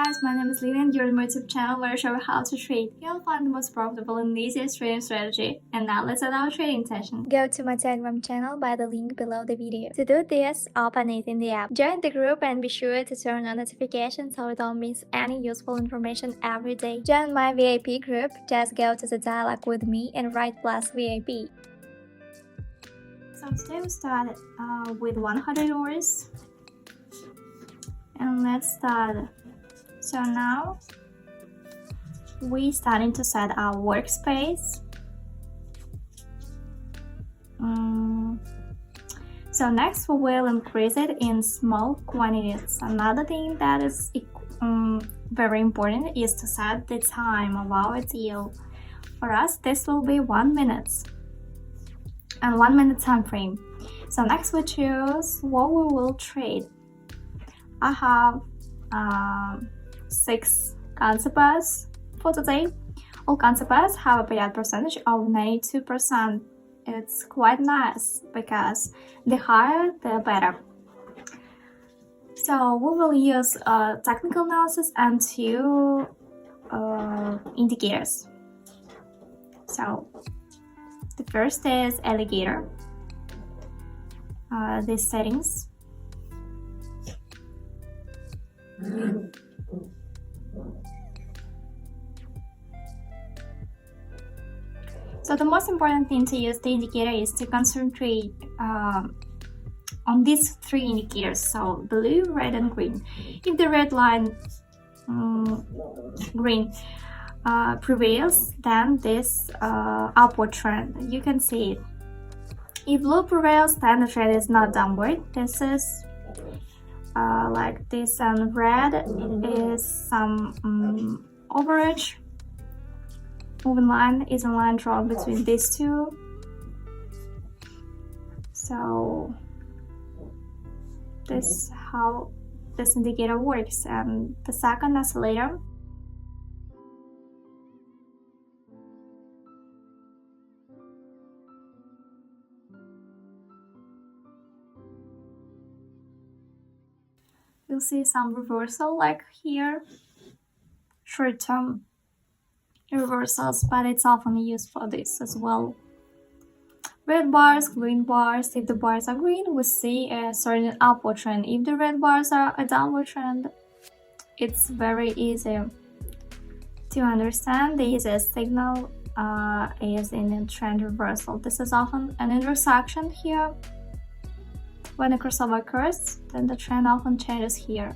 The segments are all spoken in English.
guys, my name is Lina and you're on my YouTube channel where I show you how to trade. You'll find the most profitable and easiest trading strategy. And now let's start our trading session. Go to my Telegram channel by the link below the video. To do this, open it in the app. Join the group and be sure to turn on notifications so you don't miss any useful information every day. Join my VIP group, just go to the dialogue with me and write plus VIP. So today we start with $100. And let's start. So now we starting to set our workspace. So next we will increase it in small quantities. Another thing that is very important is to set the time of our deal. For us, this will be 1 minute and 1 minute time frame. So next we choose what we will trade. I have 6 concepts for today. All concepts have a payout percentage of 92%. It's quite nice because the higher the better. So we will use technical analysis and 2 indicators. So the first is alligator. These settings. So the most important thing to use the indicator is to concentrate on these 3 indicators, so blue, red and green. If the red line green prevails, then this upward trend, you can see it. If blue prevails, then the trend is not downward. This is like this, and red is some overage. Moving line is a line drawn between these 2. So this is how this indicator works. And the second oscillator, you'll see some reversal like here, short-term reversals, but it's often used for this as well. Red bars, green bars. If the bars are green, we see a certain upward trend. If the red bars are a downward trend, it's very easy to understand. The easiest signal is in a trend reversal. This is often an intersection here. When a crossover occurs, then the trend often changes here.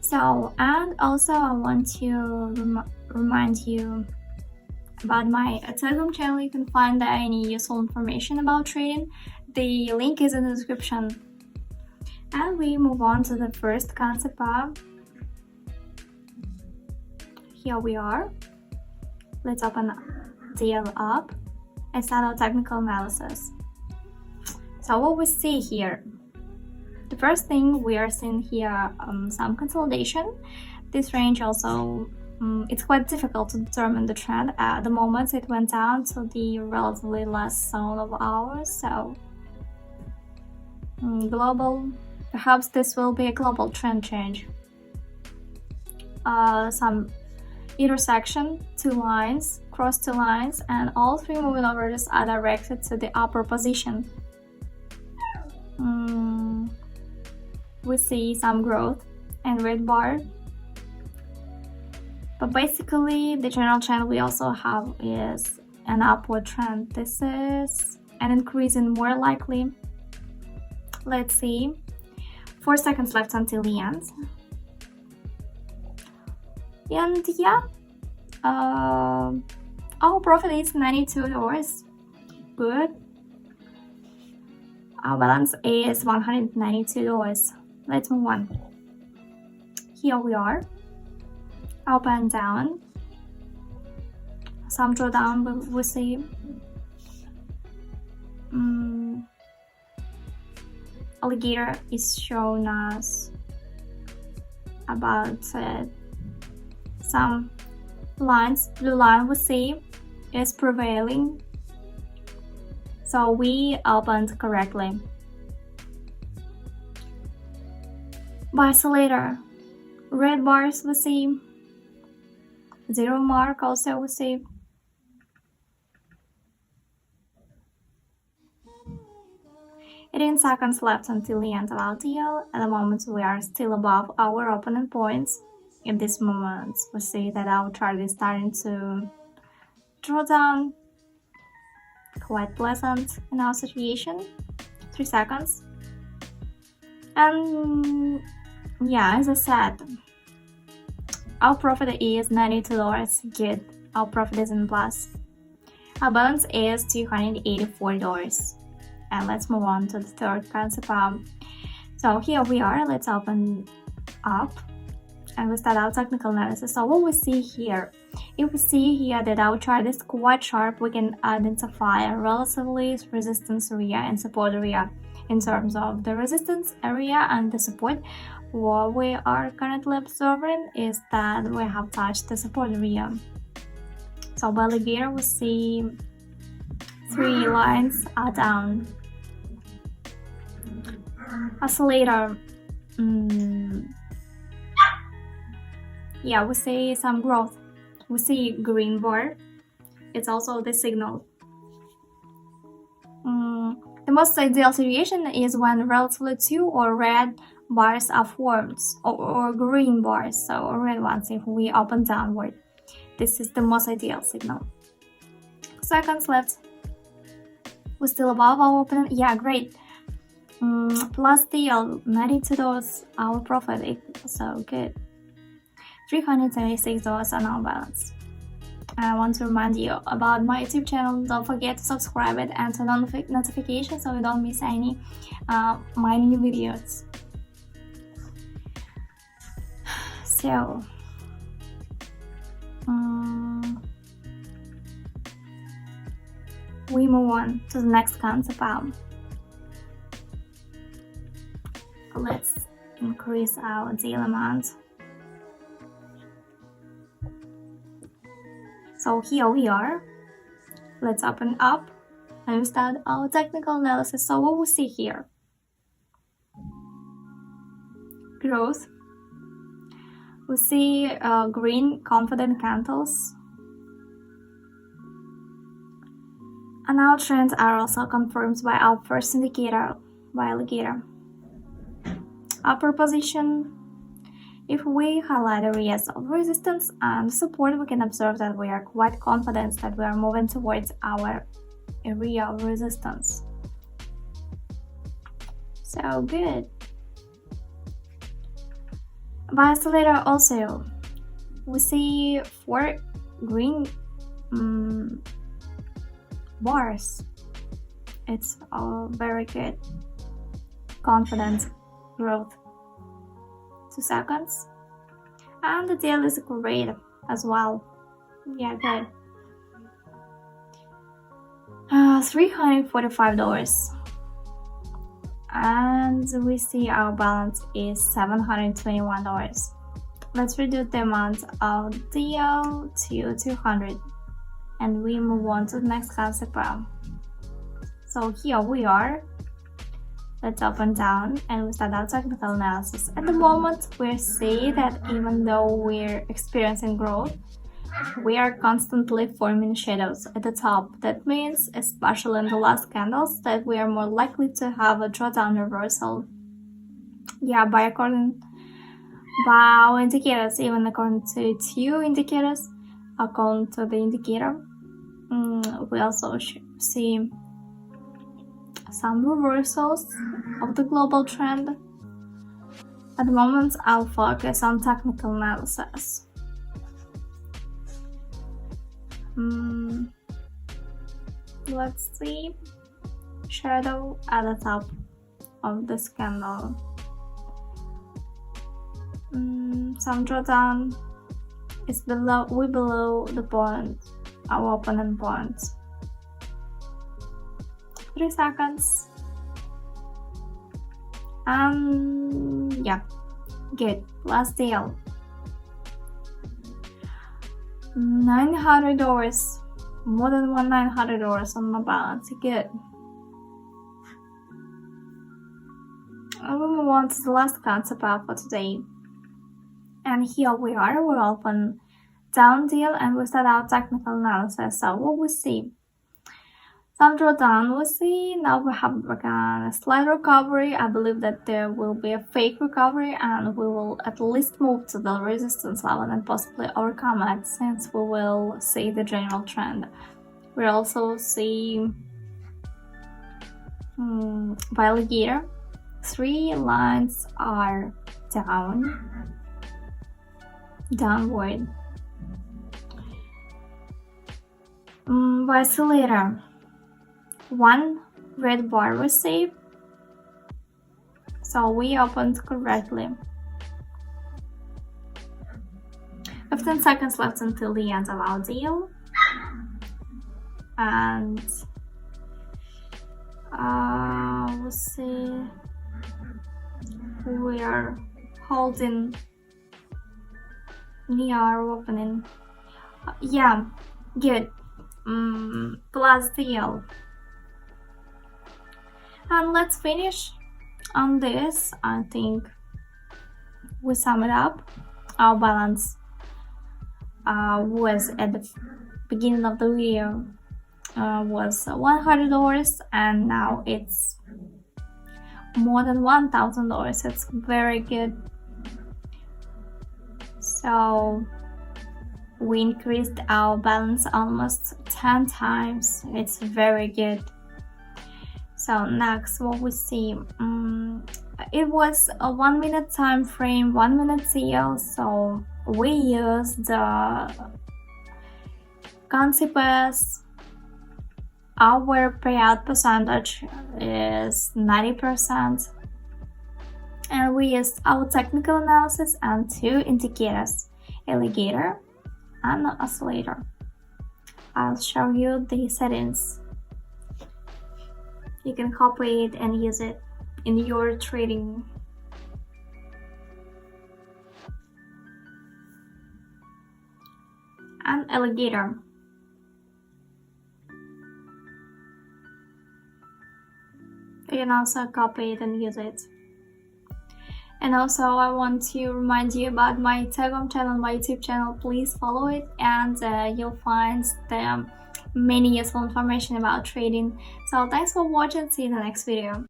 So, and also I want to remind you about my Telegram channel. You can find there any useful information about trading. The link is in the description. And we move on to the first concept of. Here we are. Let's open DL up and start our technical analysis. So what we see here, the first thing we are seeing here, some consolidation. This range also, it's quite difficult to determine the trend. At the moment it went down to the relatively last zone of ours, so global, perhaps this will be a global trend change. Some intersection, 2 lines, cross 2 lines, and all 3 moving averages are directed to the upper position. We see some growth and red bar, but basically the general trend we also have is an upward trend. This is an increase in more likely. Let's see, 4 seconds left until the end. And yeah, our profit is $92. Good. Our balance is $192. Let's move on. Here we are. Up and down. Some drawdown we see. Alligator is showing us about some lines. Blue line we see is prevailing. So we opened correctly. By oscillator, Red bars we see. Zero mark also we see. Eighteen seconds left until the end of our deal. At the moment we are still above our opening points. In this moment we see that our chart is starting to draw down. Quite pleasant in our situation. 3 seconds. And yeah, as I said, our profit is $92. Good. Our profit is in plus. Our balance is $284. And let's move on to the third concept. So here we are. Let's open up and we start our technical analysis. So what we see here, if we see here that our chart is quite sharp, we can identify a relatively resistance area and support area. In terms of the resistance area and the support, what we are currently observing is that we have touched the support area. So by here we see 3 lines are down. Oscillator, yeah, we see some growth. We see green bar. It's also the signal. The most ideal situation is when relatively 2 or red bars are formed, or green bars, so red ones if we open downward. This is the most ideal signal. Seconds left. We're still above our opening. Yeah, great. Plus deal, $92 our profit, so good. $376 on our balance. I want to remind you about my YouTube channel. Don't forget to subscribe it and turn on the notifications so you don't miss any my new videos. So we move on to the next concept. Let's increase our deal amount. So here we are. Let's open up and start our technical analysis. So what we see here? Growth. We see green confident candles. And our trends are also confirmed by our first indicator, by alligator. Upper position. If we highlight areas of resistance and support, we can observe that we are quite confident that we are moving towards our area of resistance. So good. By oscillator also, we see 4 green bars. It's all very good. Confident growth. 2 seconds. And the deal is great as well. Yeah, good. $345. And we see our balance is $721. Let's reduce the amount of deal to 200. And we move on to the next concept. So here we are. Let's open down and we start our technical analysis. At the moment, we see that even though we're experiencing growth, we are constantly forming shadows at the top. That means, especially in the last candles, that we are more likely to have a drawdown reversal. Yeah, by our indicators, even according to 2 indicators, according to the indicator, we also see some reversals of the global trend. At the moment, I'll focus on technical analysis. Let's see. Shadow at the top of this candle. Some drawdown is below the point, our opening point. 3 seconds. Yeah, good. Last deal. $900. More than $900 on my balance. Good. I will move on to the last concept for today. And here we are, we open down deal and we start our technical analysis. So what we see? Some drawdown we see, now we have a slight recovery. I believe that there will be a fake recovery and we will at least move to the resistance level and possibly overcome it, since we will see the general trend. We also see alligator. 3 lines are downward. Oscillator. 1 red bar received, so we opened correctly. 15 seconds left until the end of our deal, and we'll see, we are holding near our opening. Yeah, good. Plus deal. And let's finish on this. I think we sum it up. Our balance was at the beginning of the video was $100, and now it's more than $1,000. It's very good. So we increased our balance almost 10 times. It's very good. So next, what we see, it was a 1 minute time frame, 1 minute deal. So we used the concept. Our payout percentage is 90%, and we used our technical analysis and 2 indicators, alligator and oscillator. I'll show you the settings. You can copy it and use it in your trading. And alligator. You can also copy it and use it. And also I want to remind you about my Telegram channel, my YouTube channel. Please follow it, and you'll find the many useful information about trading. So thanks for watching, see you in the next video.